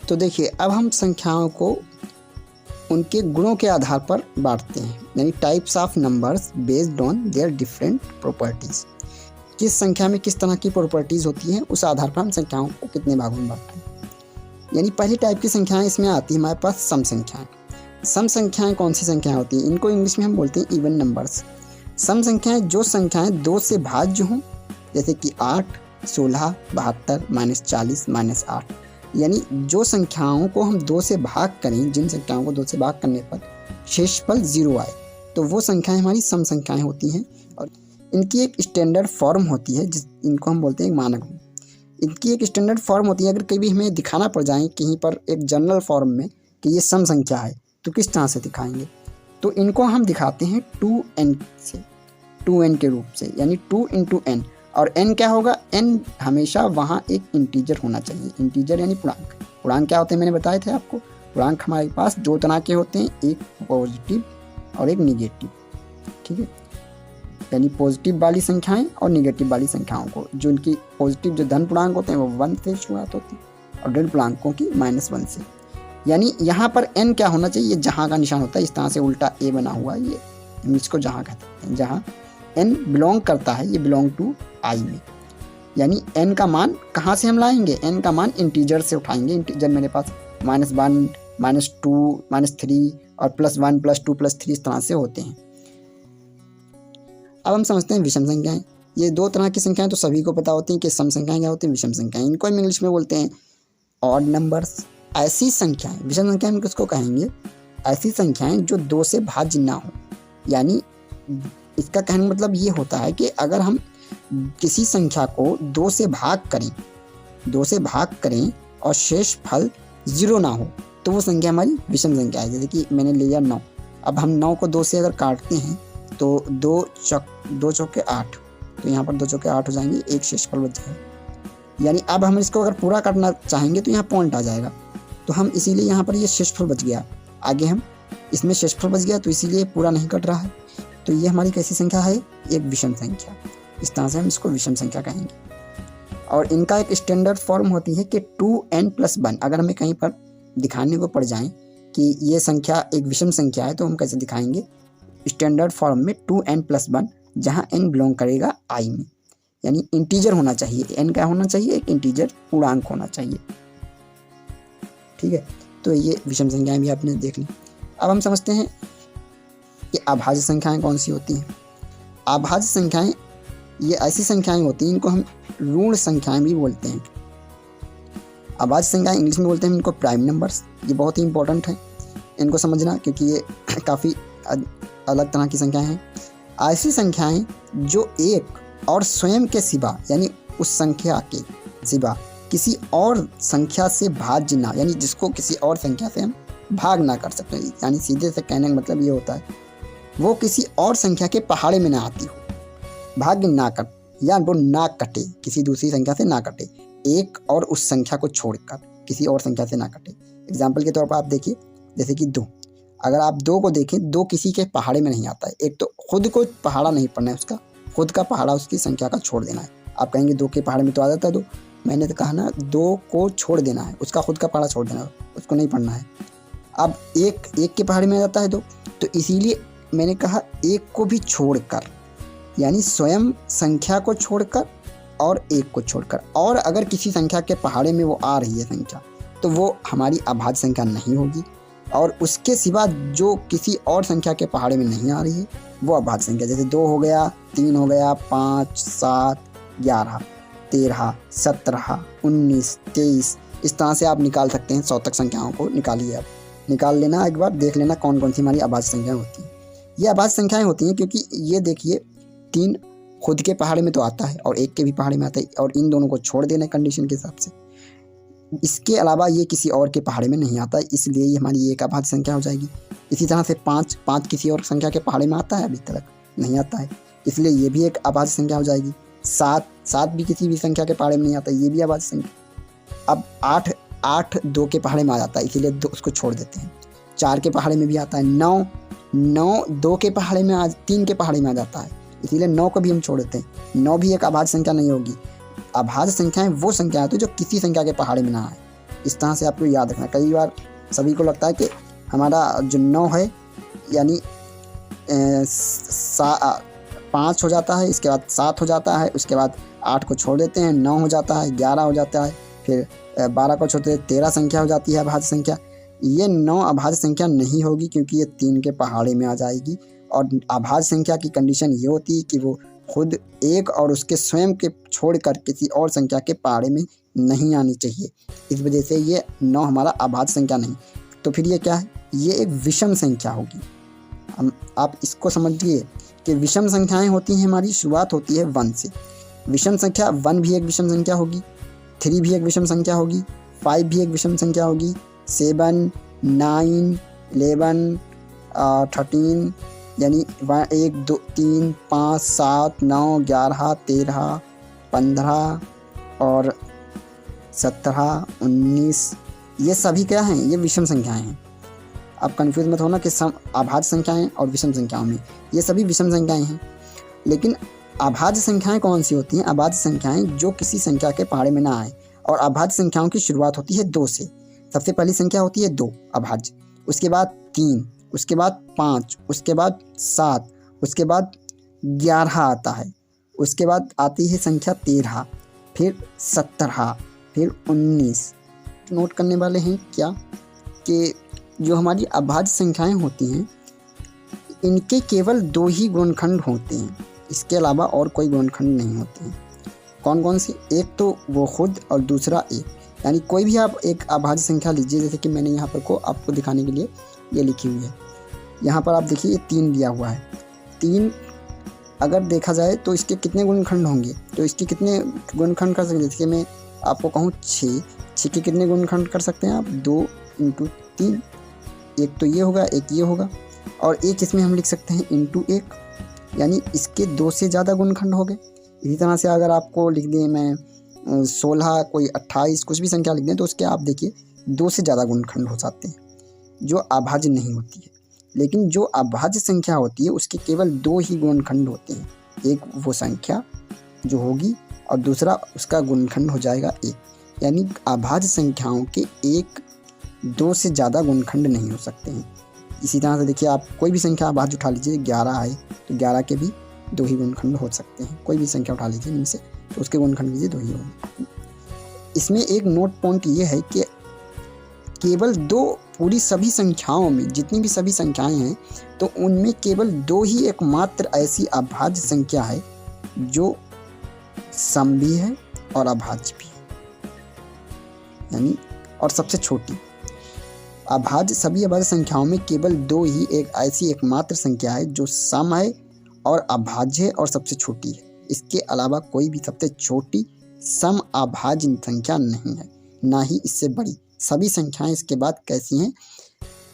तो देखिए अब हम संख्याओं को उनके गुणों के आधार पर बांटते हैं, यानी types of numbers based on their different properties. किस संख्या में किस तरह की प्रॉपर्टीज़ होती हैं उस आधार पर हम संख्याओं को कितने भागों में बांटते हैं। यानी पहली टाइप की संख्याएं इसमें आती है हमारे पास सम संख्याएं। सम संख्याएं कौन सी संख्याएं होती हैं? इनको इंग्लिश में हम बोलते हैं इवन नंबर्स। सम संख्याएं जो संख्याएं 2 से भाज्य हों, जैसे कि 8, 16, 72, -40, -8। यानी जो संख्याओं को हम 2 से भाग करें, जिन संख्याओं को 2 से भाग करने पर शेषफल 0 आए, तो वो संख्याएं हमारी सम संख्याएं होती हैं। और इनकी एक स्टैंडर्ड फॉर्म होती है इनको हम बोलते हैं मानक रूप। इनकी एक स्टैंडर्ड फॉर्म होती है। अगर कभी हमें दिखाना पड़ जाए कहीं पर एक जनरल फॉर्म में कि ये सम संख्या है, तो किस तरह से दिखाएंगे? तो इनको हम दिखाते हैं 2n से, 2n के रूप से, यानी 2 × n। और n क्या होगा? n हमेशा वहाँ एक इंटीजर होना चाहिए। इंटीजर यानी पूर्णांक। पूर्णांक क्या होते हैं मैंने बताए थे आपको। पूर्णांक हमारे पास 2 तरह के होते हैं, एक पॉजिटिव और एक निगेटिव। ठीक है, यानी पॉजिटिव वाली संख्याएं और निगेटिव वाली संख्याओं को, जो इनकी पॉजिटिव जो धन पूर्णांक होते हैं वो 1 से शुरुआत होती है और ऋण पूर्णांकों की -1 से। यानी यहाँ पर n क्या होना चाहिए? जहाँ का निशान होता है इस तरह से उल्टा a बना हुआ, ये हम इसको जहाँ कहते हैं, जहाँ n बिलोंग करता है, ये बिलोंग टू i में। यानी n का मान कहाँ से हम लाएंगे? n का मान इंटीजर से उठाएंगे। इंटीजर मेरे पास -1, -2, -3 और +1, +2, +3 इस तरह से होते हैं। अब हम समझते हैं विषम संख्याएं। ये 2 तरह की संख्याएं तो सभी को पता होती हैं कि सम संख्याएं क्या होती हैं, विषम संख्याएं। इनको हम इंग्लिश में बोलते हैं ऑड नंबर्स। ऐसी संख्याएं, विषम संख्याएं हम किसको कहेंगे? ऐसी संख्याएं जो 2 से भाज्य ना हो। यानी इसका कहने का मतलब ये होता है कि अगर हम किसी संख्या को 2 से भाग करें और शेष फल 0 ना हो, तो वो संख्या हमारी विषम संख्या है। जैसे कि मैंने लिया 9। अब हम 9 को 2 से अगर काटते हैं तो 2 चौके 8, तो यहाँ पर 2 चौके 8 हो जाएंगे, एक शेषफल बच जाएगा। यानी अब हम इसको अगर पूरा काटना चाहेंगे तो यहाँ पॉइंट आ जाएगा, तो हम इसीलिए यहाँ पर ये शेषफल बच गया। आगे हम इसमें शेषफल बच गया तो इसीलिए पूरा नहीं कट रहा है। तो ये हमारी कैसी संख्या है? एक विषम संख्या। इस तरह से हम इसको विषम संख्या कहेंगे। और इनका एक स्टैंडर्ड फॉर्म होती है कि 2n + 1। अगर हमें कहीं पर दिखाने को पड़ जाए कि ये संख्या एक विषम संख्या है, तो हम कैसे दिखाएंगे? स्टैंडर्ड फॉर्म में 2n + 1, जहाँ n बिलोंग करेगा i में। यानी इंटीजर होना चाहिए। n क्या होना चाहिए? एक इंटीजर पूर्णांक होना चाहिए। ठीक है, तो ये विषम संख्याएं भी आपने देख ली। अब हम समझते हैं कि अभाज्य संख्याएं कौन सी होती हैं। अभाज्य संख्याएं ये ऐसी संख्याएं होती हैं, इनको हम ऋण संख्याएं भी बोलते हैं। अभाज्य संख्याएं इंग्लिश में बोलते हैं इनको प्राइम नंबर्स। ये बहुत ही इंपॉर्टेंट है इनको समझना, क्योंकि ये काफ़ी अलग तरह की संख्याएं हैं। ऐसी संख्याएं जो एक और स्वयं के सिवा, यानी उस संख्या के सिवा किसी और संख्या से भाज्य ना, यानी जिसको किसी और संख्या से हम भाग ना कर सकते। यानी सीधे से कहने का मतलब ये होता है वो किसी और संख्या के पहाड़े में ना आती हो, भाग्य ना कर, या वो ना कटे, किसी दूसरी संख्या से ना कटे, एक और उस संख्या को छोड़कर किसी और संख्या से ना कटे। एग्जाम्पल के तौर पर आप देखिए, जैसे कि 2। अगर आप 2 को देखें, 2 किसी के पहाड़े में नहीं आता है। एक तो खुद को पहाड़ा नहीं पड़ना है, उसका खुद का पहाड़ा उसकी संख्या का छोड़ देना है। आप कहेंगे 2 के पहाड़े में तो आ जाता है 2। मैंने तो कहा ना, 2 को छोड़ देना है, उसका खुद का पहाड़ा छोड़ देना है, उसको नहीं पढ़ना है। अब एक के पहाड़े में आ जाता है 2, तो इसीलिए मैंने कहा एक को भी छोड़कर, यानी स्वयं संख्या को छोड़कर और एक को छोड़कर। और अगर किसी संख्या के पहाड़े में वो आ रही है संख्या, तो वो हमारी अभाज्य संख्या नहीं होगी। और उसके सिवा जो किसी और संख्या के पहाड़े में नहीं आ रही है वो अभाज्य संख्या। जैसे 2 हो गया, 3 हो गया, 5, 7, 11, 13, 17, 19, 23, इस तरह से आप निकाल सकते हैं। 100 तक संख्याओं को निकालिए, आप निकाल लेना, एक बार देख लेना कौन कौन सी हमारी अभाज्य संख्याएं होती हैं। ये अभाज्य संख्याएं होती हैं क्योंकि ये देखिए 3 खुद के पहाड़े में तो आता है और 1 के भी पहाड़े में आता है, और इन दोनों को छोड़ देना कंडीशन के हिसाब से। इसके अलावा ये किसी और के पहाड़े में नहीं आता है, इसलिए ये हमारी एक अभाज्य संख्या हो जाएगी। इसी तरह से 5 किसी और संख्या के पहाड़े में आता है, अभी तक नहीं आता है, इसलिए ये भी एक अभाज्य संख्या हो जाएगी। 7 भी किसी भी संख्या के पहाड़े में नहीं आता है, ये भी अभाज्य संख्या। अब 8 2 के पहाड़े में आ जाता है, इसीलिए उसको छोड़ देते हैं। 4 के पहाड़े में भी आता है। 9 2 के पहाड़े में 3 के पहाड़े में आ जाता है, इसीलिए 9 को भी हम छोड़ देते हैं। 9 भी एक अभाज्य संख्या नहीं होगी। अभाज्य संख्याएं वो संख्या होती है जो किसी संख्या के पहाड़े में ना आए। इस तरह से आपको याद रखना। कई बार सभी को लगता है कि हमारा जो 9 है यानी 5 हो जाता है, इसके बाद 7 हो जाता है, उसके बाद 8 को छोड़ देते हैं, 9 हो जाता है, 11 हो जाता है, फिर 12 को छोड़ते हैं, 13 संख्या हो जाती है अभाज्य संख्या। ये 9 अभाज्य संख्या नहीं होगी क्योंकि ये 3 के पहाड़े में आ जाएगी। और अभाज्य संख्या की कंडीशन ये होती है कि वो खुद एक और उसके स्वयं के छोड़कर किसी और संख्या के पहाड़े में नहीं आनी चाहिए। इस वजह से ये 9 हमारा अभाज्य संख्या नहीं। तो फिर ये क्या है? ये एक विषम संख्या होगी। हम आप इसको समझिए कि विषम संख्याएं होती हैं, हमारी शुरुआत होती है 1 से। विषम संख्या 1 भी एक विषम संख्या होगी, 3 भी एक विषम संख्या होगी, 5 भी एक विषम संख्या होगी, 7, 9, 11, 13 यानी 1, 2, 3, 5, 7, 9, 11, 13, 15 और 17, 19 ये सभी क्या हैं? ये विषम संख्याएं हैं। आप कंफ्यूज मत होना कि अभाज्य संख्याएं और विषम संख्याओं में, ये सभी विषम संख्याएं हैं। लेकिन अभाज्य संख्याएं कौन सी होती हैं? अभाज्य संख्याएं जो किसी संख्या के पहाड़े में ना आए। और अभाज्य संख्याओं की शुरुआत होती है 2 से। सबसे पहली संख्या होती है 2 अभाज्य, उसके बाद 3, उसके बाद 5, उसके बाद 7, उसके बाद 11 आता है, उसके बाद आती है संख्या 13, फिर 17, फिर 19। नोट करने वाले हैं क्या कि जो हमारी अभाज्य संख्याएं होती हैं इनके केवल 2 ही गुणनखंड होते हैं, इसके अलावा और कोई गुणनखंड नहीं होते हैं। कौन कौन से? एक तो वो खुद और दूसरा एक। यानी कोई भी आप एक अभाज्य संख्या लीजिए, जैसे कि मैंने यहाँ पर को आपको दिखाने के लिए ये लिखी हुई है। यहाँ पर आप देखिए ये 3 दिया हुआ है। 3 अगर देखा जाए तो इसके कितने गुणनखंड होंगे? तो इसके कितने गुणनखंड कर सकते हैं? जैसे मैं आपको कहूँ 6 के कितने गुणनखंड कर सकते हैं आप? 2 × 3। एक तो ये होगा, एक ये होगा, और एक इसमें हम लिख सकते हैं × 1, यानी इसके 2 से ज़्यादा गुणनखंड हो गए। इसी तरह से अगर आपको लिख दें मैं 16, कोई 28, कुछ भी संख्या लिख दें तो उसके आप देखिए 2 से ज़्यादा गुणनखंड हो जाते हैं जो अभाज्य नहीं होती है। लेकिन जो अभाज्य संख्या होती है उसके केवल 2 ही गुणनखंड होते हैं। एक वो संख्या जो होगी और दूसरा उसका गुणनखंड हो जाएगा 1। यानी अभाज्य संख्याओं के 1, 2 से ज़्यादा गुणनखंड नहीं हो सकते हैं। इसी तरह से देखिए आप कोई भी संख्या अभाज्य उठा लीजिए, 11 है तो 11 के भी 2 ही गुणनखंड हो सकते हैं। कोई भी संख्या उठा लीजिए इनमें से तो उसके गुणनखंड लीजिए 2 ही होंगे। इसमें एक नोट पॉइंट ये है कि केवल 2 पूरी सभी संख्याओं में, जितनी भी सभी संख्याएं हैं तो उनमें केवल 2 ही एकमात्र ऐसी अभाज्य संख्या है जो सम भी है और अभाज्य भी है, यानी और सबसे छोटी। अभाज्य सभी अभाज्य संख्याओं में केवल 2 ही एक ऐसी एकमात्र संख्या है जो सम है और अभाज्य है और सबसे छोटी है। इसके अलावा कोई भी सबसे छोटी सम अभाज्य संख्या नहीं है, ना ही इससे बड़ी। सभी संख्याएं इसके बाद कैसी हैं?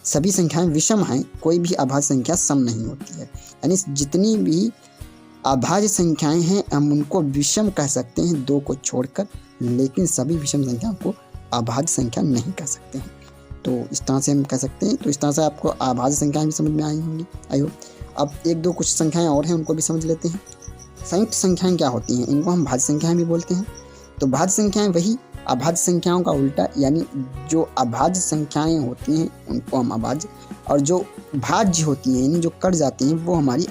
सभी संख्याएं विषम हैं, कोई भी अभाज्य संख्या सम नहीं होती है। यानी जितनी भी अभाज्य संख्याएं हैं हम उनको विषम कह सकते हैं 2 को छोड़कर, लेकिन सभी विषम संख्याओं को अभाज्य संख्या नहीं कह सकते हैं। तो इस तरह से हम कह सकते हैं। तो इस तरह से आपको अभाज्य संख्याएं भी समझ में आई होंगी, आई होप। अब 1-2 कुछ संख्याएं और हैं उनको भी समझ लेते हैं। संयुक्त संख्याएं क्या होती हैं? इनको हम भाज्य संख्याएं भी बोलते हैं। तो भाज्य संख्याएं वही अभाज्य संख्याओं का उल्टा, यानी जो अभाज्य संख्याएं होती हैं उनको हम अभाज्य, और जो भाज्य होती हैं यानी जो कट जाती हैं वो हमारी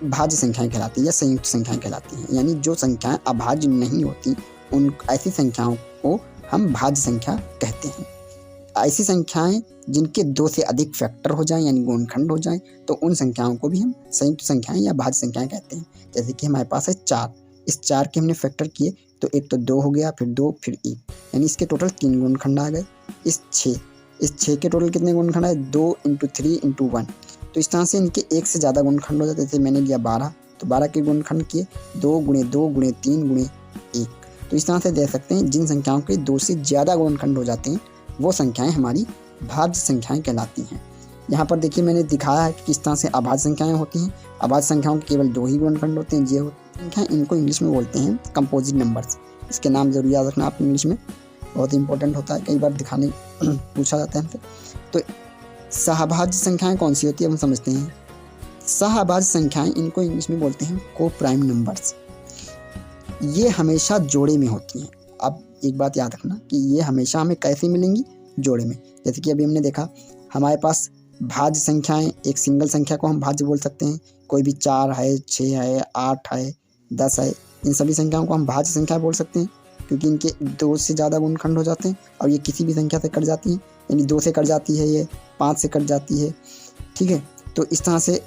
भाज्य संख्याएं कहलाती हैं या संयुक्त संख्याएं कहलाती हैं। यानी जो संख्याएं अभाज्य नहीं होती उन ऐसी संख्याओं को हम भाज्य संख्या कहते हैं। ऐसी संख्याएं जिनके 2 से अधिक फैक्टर हो जाएं यानी गुणनखंड हो जाएं तो उन संख्याओं को भी हम संयुक्त संख्याएं या भाज्य संख्याएं कहते हैं। जैसे कि हमारे पास है 4, इस 4 के हमने फैक्टर किए तो एक तो 2 हो गया, फिर 2, फिर 1, यानी इसके टोटल 3 गुणनखंड आ गए। इस 6 के टोटल कितने गुणनखंड आए? 2 × 3 × 1। तो इस तरह से इनके 1 से ज़्यादा गुणनखंड हो जाते थे। मैंने लिया 12, तो 12 के गुणनखंड किए 2 × 2 × 3 × 1। तो इस तरह से देख सकते हैं जिन संख्याओं के 2 से ज़्यादा गुणनखंड हो जाते हैं वो संख्याएं हमारी भाज्य संख्याएं कहलाती हैं। यहाँ पर देखिए मैंने दिखाया है कि किस तरह से अभाज्य संख्याएं होती हैं। अभाज्य संख्याओं के केवल 2 ही गुणनखंड होते हैं। ये संख्याएं इनको इंग्लिश में बोलते हैं कंपोजिट नंबर्स। इसके नाम जरूर याद रखना आप इंग्लिश में, बहुत इंपॉर्टेंट होता है, कई बार दिखाने पूछा जाता है हमसे। तो सहभाज्य संख्याएं कौन सी होती है हम समझते हैं। सहभाज्य संख्याएं इनको इंग्लिश में बोलते हैं को प्राइम नंबर्स। ये हमेशा जोड़े में होती हैं। अब एक बात याद रखना कि ये हमेशा हमें कैसे मिलेंगी, जोड़े में। जैसे कि अभी हमने देखा हमारे पास भाज्य संख्याएं, एक सिंगल संख्या को हम भाज्य बोल सकते हैं। कोई भी 4 है, 6 है, 8 है, 10 है, इन सभी संख्याओं को हम भाज्य संख्या बोल सकते हैं क्योंकि इनके 2 से ज़्यादा गुणनखंड हो जाते हैं और ये किसी भी संख्या से कट जाती हैं। यानी 2 से कट जाती है, ये 5 से कट जाती है, ठीक है। तो इस तरह से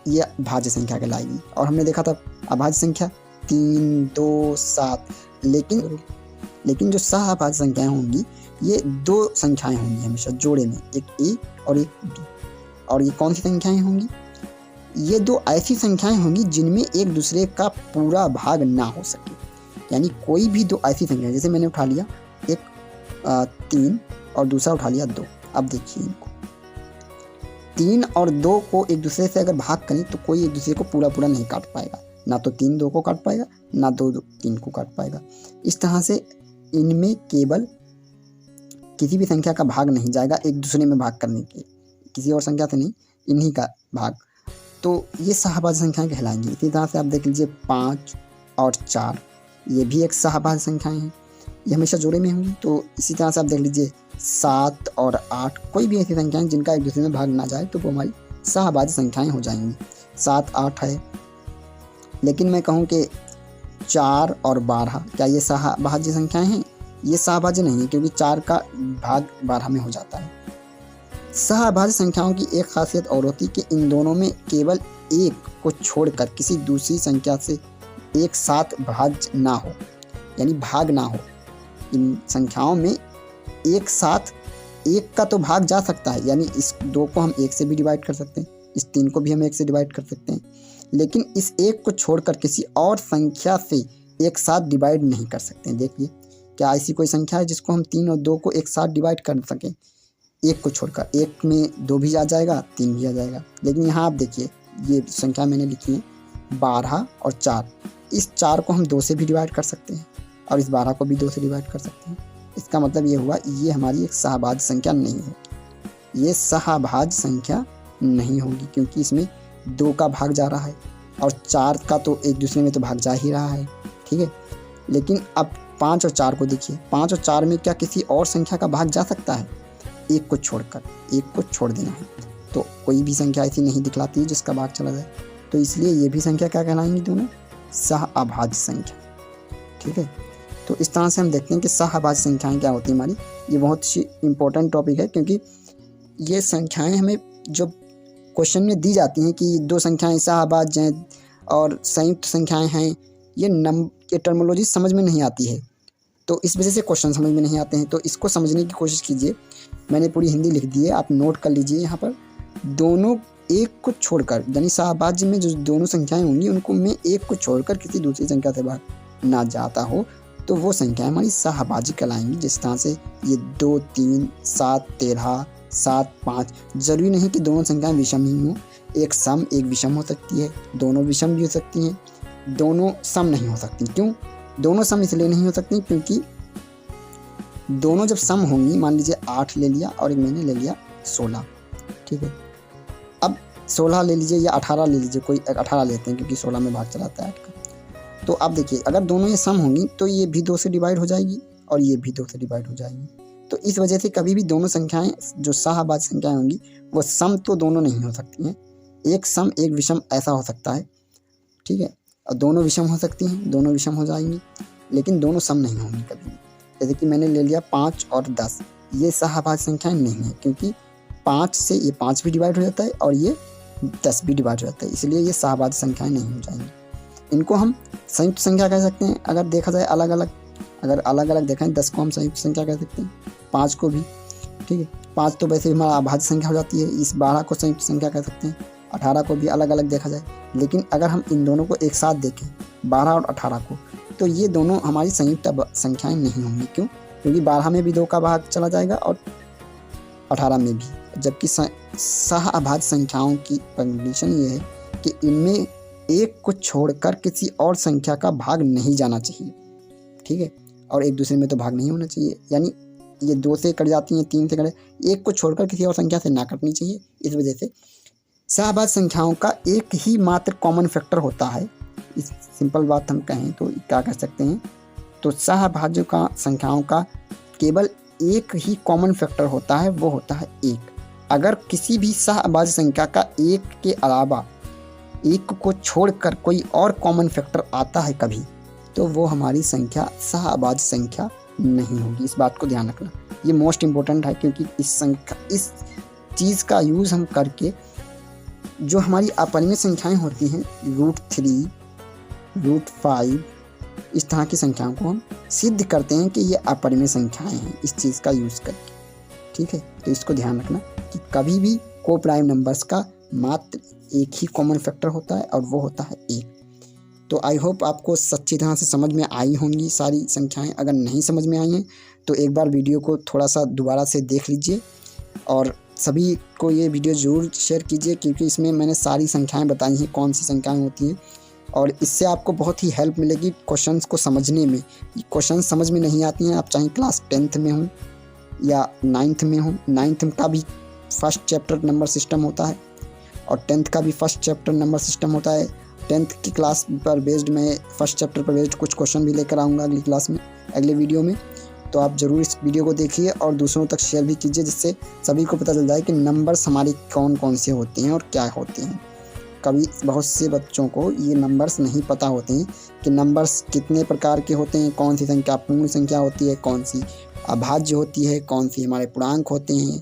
ये भाज्य संख्या कहलाएगी। और हमने देखा था अभाज्य संख्या 3, 2, 7, लेकिन जो सहअभाज्य संख्याएं होंगी ये 2 संख्याएं होंगी हमेशा जोड़े में, एक ए और एक बी। और ये कौन सी संख्याएं होंगी? ये 2 ऐसी संख्याएं होंगी जिनमें एक दूसरे का पूरा भाग ना हो सके। यानी कोई भी 2 ऐसी संख्या, जैसे मैंने उठा लिया एक 3 और दूसरा उठा लिया 2। अब देखिए इनको 3 और 2 को एक दूसरे से अगर भाग करें तो कोई एक दूसरे को पूरा नहीं काट पाएगा। ना तो 3 2 को काट पाएगा, ना 2 3 को काट पाएगा। इस तरह से इनमें केवल किसी भी संख्या का भाग नहीं जाएगा एक दूसरे में भाग करने के, किसी और संख्या से नहीं, इन्हीं का भाग। तो ये सहअभाज्य संख्याएं कहलाएंगी। इसी तरह से आप देख लीजिए 5 और 4, ये भी एक सहअभाज्य संख्याएं हैं, ये हमेशा जोड़े में होंगी। तो इसी तरह से आप देख लीजिए 7 और 8, कोई भी ऐसी संख्याएं जिनका एक दूसरे में भाग ना जाए तो वो हमारी सहअभाज्य संख्याएं हो जाएंगी। 7 8 है, लेकिन मैं कहूँ कि 4 और 12, क्या ये सहअभाज्य संख्याएं हैं? ये सहअभाज्य नहीं है क्योंकि 4 का भाग 12 में हो जाता है। सहअभाज्य संख्याओं की एक खासियत और होती है कि इन दोनों में केवल एक को छोड़कर किसी दूसरी संख्या से एक साथ भाज्य ना हो, यानी भाग ना हो। इन संख्याओं में एक साथ एक का तो भाग जा सकता है, यानी इस 2 को हम 1 से भी डिवाइड कर सकते हैं, इस 3 को भी हम 1 से डिवाइड कर सकते हैं, लेकिन इस 1 को छोड़कर किसी और संख्या से एक साथ डिवाइड नहीं कर सकते हैं। देखिए क्या ऐसी कोई संख्या है जिसको हम 3 और 2 को एक साथ डिवाइड कर सकें? 1 को छोड़कर, 1 में 2 भी आ जाएगा, 3 भी आ जाएगा। लेकिन यहाँ आप देखिए ये संख्या मैंने लिखी है 12 और 4, इस 4 को हम 2 से भी डिवाइड कर सकते हैं और इस 12 को भी 2 से डिवाइड कर सकते हैं। इसका मतलब ये हुआ ये हमारी एक सहअभाज्य संख्या नहीं होगी, ये सहअभाज्य संख्या नहीं होगी क्योंकि इसमें 2 का भाग जा रहा है और 4 का तो एक दूसरे में तो भाग जा ही रहा है, ठीक है। लेकिन अब 5 और 4 को देखिए, 5 और 4 में क्या किसी और संख्या का भाग जा सकता है? 1 को छोड़कर, 1 को छोड़ देना है, तो कोई भी संख्या ऐसी नहीं दिखलाती है जिसका भाग चला जाए। तो इसलिए ये भी संख्या क्या कहलाएंगी? दोनों सहअभाज्य संख्या, ठीक है। तो इस तरह से हम देखते हैं कि सहअभाज्य संख्याएं क्या होती है हमारी। ये बहुत ही इम्पोर्टेंट टॉपिक है क्योंकि ये संख्याएं हमें जो क्वेश्चन में दी जाती हैं कि 2 संख्याएं सहअभाज्य हैं और संयुक्त संख्याएं हैं, ये टर्मोलॉजी समझ में नहीं आती है, तो इस वजह से क्वेश्चन समझ में नहीं आते हैं। तो इसको समझने की कोशिश कीजिए। मैंने पूरी हिंदी लिख दी है, आप नोट कर लीजिए। यहाँ पर दोनों 1 को छोड़कर, यानी सहअभाज्य में जो दोनों संख्याएं होंगी उनको में 1 को छोड़कर किसी दूसरी संख्या से भाग ना जाता हो तो वो संख्या हमारी सहअभाज्य कहलाएंगी। जिस तरह से ये 2 3 7 13 7 5, जरूरी नहीं कि दोनों संख्याएं विषम ही हों, एक सम एक विषम हो सकती है, दोनों विषम भी हो सकती हैं, दोनों सम नहीं हो सकती। क्यों दोनों सम इसलिए नहीं हो सकती? क्योंकि दोनों जब सम होंगी, मान लीजिए 8 ले लिया और एक मैंने ले लिया 16, ठीक है। अब 16 ले लीजिए या 18 ले लीजिए, कोई 18 लेते हैं क्योंकि 16 में भाग चलाता है 8 का। तो आप देखिए अगर दोनों ये सम होंगी तो ये भी 2 से डिवाइड हो जाएगी और ये भी 2 से डिवाइड हो जाएगी। तो इस वजह से कभी भी दोनों संख्याएं जो सहअभाज्य संख्याएं होंगी वो सम तो दोनों नहीं हो सकती हैं, एक सम एक विषम ऐसा हो सकता है, ठीक है। और दोनों विषम हो सकती हैं, दोनों विषम हो जाएंगी, लेकिन दोनों सम नहीं होंगी कभी भी। जैसे कि मैंने ले लिया 5 और 10, ये सहअभाज्य संख्याएं नहीं है क्योंकि 5 से ये 5 भी डिवाइड हो जाता है और ये 10 भी डिवाइड हो जाता है, इसलिए ये सहअभाज्य संख्याएं नहीं हो जाएंगी। इनको हम संयुक्त संख्या कह सकते हैं। अगर देखा जाए अलग अलग देखें, 10 को हम संयुक्त संख्या कह सकते हैं, 5 को भी, ठीक है। 5 तो वैसे हमारा अभाज्य संख्या हो जाती है, इस 12 को संयुक्त संख्या कह सकते हैं, 18 को भी अलग अलग देखा जाए। लेकिन अगर हम इन दोनों को एक साथ देखें 12 और 18 को, तो ये दोनों हमारी संयुक्त संख्याएं नहीं होंगी। क्यों? क्योंकि 12 में भी 2 का भाग चला जाएगा और 18 में भी। जबकि सहअभाज्य संख्याओं की कंडीशन ये है कि इनमें एक को छोड़कर किसी और संख्या का भाग नहीं जाना चाहिए, ठीक है। और एक दूसरे में तो भाग नहीं होना चाहिए, यानी ये 2 से कट जाती हैं, 3 से कट, एक को छोड़कर किसी और संख्या से ना कटनी चाहिए। इस वजह से सहअभाज्य संख्याओं का एक ही मात्र कॉमन फैक्टर होता है। इस सिंपल बात हम कहें तो क्या कह सकते हैं तो सहअभाज्य का संख्याओं का केवल एक ही कॉमन फैक्टर होता है, वो होता है 1। अगर किसी भी सहअभाज्य संख्या का 1 के अलावा 1 को छोड़कर कोई और कॉमन फैक्टर आता है कभी, तो वो हमारी संख्या सहअभाज्य संख्या नहीं होगी। इस बात को ध्यान रखना, ये मोस्ट इम्पोर्टेंट है, क्योंकि इस चीज़ का यूज़ हम करके जो हमारी अपरिमेय संख्याएं होती हैं √3, √5, इस तरह की संख्याओं को हम सिद्ध करते हैं कि ये अपरिमेय संख्याएं हैं, इस चीज़ का यूज़ करके। ठीक है, तो इसको ध्यान रखना कि कभी भी को प्राइम नंबर्स का मात्र एक ही कॉमन फैक्टर होता है और वो होता है 1। तो आई होप आपको सच्ची तरह से समझ में आई होंगी सारी संख्याएं। अगर नहीं समझ में आई हैं तो एक बार वीडियो को थोड़ा सा दोबारा से देख लीजिए और सभी को ये वीडियो ज़रूर शेयर कीजिए, क्योंकि इसमें मैंने सारी संख्याएं बताई हैं, कौन सी संख्याएं होती हैं, और इससे आपको बहुत ही हेल्प मिलेगी क्वेश्चंस को समझने में। क्वेश्चन समझ में नहीं आती हैं, आप चाहे क्लास 10th में हो या 9th में हो, 9th का भी फर्स्ट चैप्टर नंबर सिस्टम होता है और 10th का भी फर्स्ट चैप्टर नंबर सिस्टम होता है। 10th की क्लास पर बेस्ड मैं फर्स्ट चैप्टर पर बेस्ड कुछ क्वेश्चन भी लेकर आऊँगा अगली क्लास में, अगले वीडियो में। तो आप ज़रूर इस वीडियो को देखिए और दूसरों तक शेयर भी कीजिए, जिससे सभी को पता चल जाए कि नंबर्स हमारे कौन कौन से होते हैं और क्या होते हैं। कभी बहुत से बच्चों को ये नंबर्स नहीं पता होते हैं कि नंबर्स कितने प्रकार के होते हैं, कौन सी संख्या पूर्ण संख्या होती है, कौन सी अभाज्य होती है, कौन सी हमारे पूर्णांक होते हैं।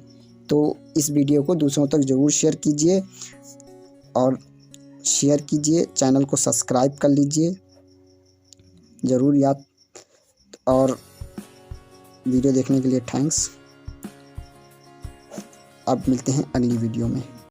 तो इस वीडियो को दूसरों तक ज़रूर शेयर कीजिए और शेयर कीजिए, चैनल को सब्सक्राइब कर लीजिए ज़रूर याद। और वीडियो देखने के लिए थैंक्स। अब मिलते हैं अगली वीडियो में।